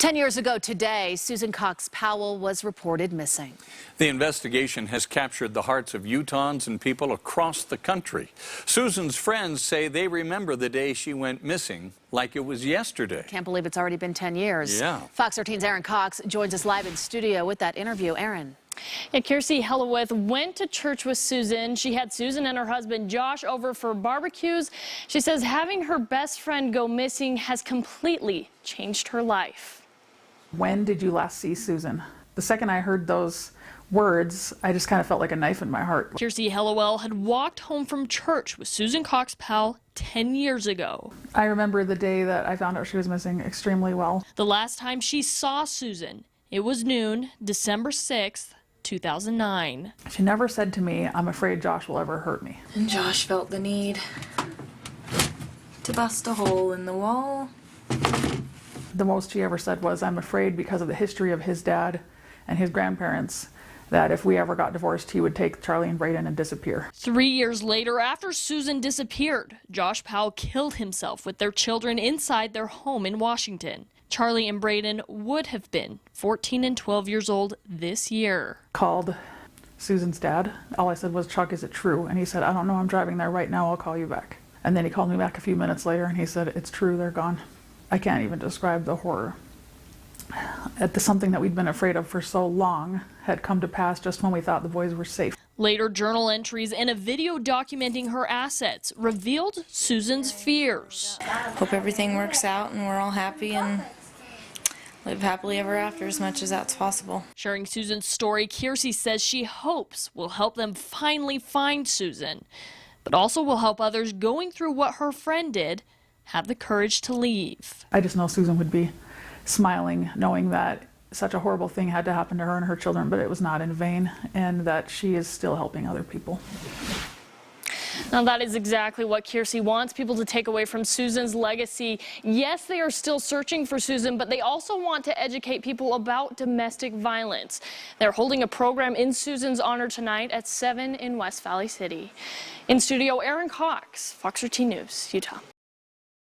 10 years ago today, Susan Cox Powell was reported missing. The investigation has captured the hearts of Utahns and people across the country. Susan's friends say they remember the day she went missing like it was yesterday. Can't believe it's already been 10 years. Yeah. Fox 13's Aaron Cox joins us live in studio with that interview. Aaron. Yeah, Kiirsi Hellewell went to church with Susan. She had Susan and her husband Josh over for barbecues. She says having her best friend go missing has completely changed her life. When did you last see Susan? The second I heard those words, I just kind of felt like a knife in my heart. Kiirsi Hellewell had walked home from church with Susan Cox Powell 10 years ago. I remember the day that I found out she was missing extremely well. The last time she saw Susan, it was noon, December 6th, 2009. She never said to me, "I'm afraid Josh will ever hurt me." Josh felt the need to bust a hole in the wall. The most she ever said was, "I'm afraid because of the history of his dad and his grandparents, that if we ever got divorced, he would take Charlie and Braden and disappear." 3 years later, after Susan disappeared, Josh Powell killed himself with their children inside their home in Washington. Charlie and Braden would have been 14 and 12 years old this year. Called Susan's dad. All I said was, "Chuck, is it true?" And he said, "I don't know, I'm driving there right now, I'll call you back." And then he called me back a few minutes later and he said, "It's true, they're gone." I can't even describe the horror. Something that we'd been afraid of for so long had come to pass just when we thought the boys were safe. Later journal entries and a video documenting her assets revealed Susan's fears. Hope everything works out and we're all happy and live happily ever after as much as that's possible. Sharing Susan's story, Kiirsi says she hopes will help them finally find Susan, but also will help others going through what her friend did have the courage to leave. I just know Susan would be smiling knowing that such a horrible thing had to happen to her and her children, but it was not in vain, and that she is still helping other people. Now that is exactly what Kiirsi wants people to take away from Susan's legacy. Yes, they are still searching for Susan, but they also want to educate people about domestic violence. They're holding a program in Susan's honor tonight at 7 in West Valley City. In studio, Aaron Cox, Fox 13 News, Utah.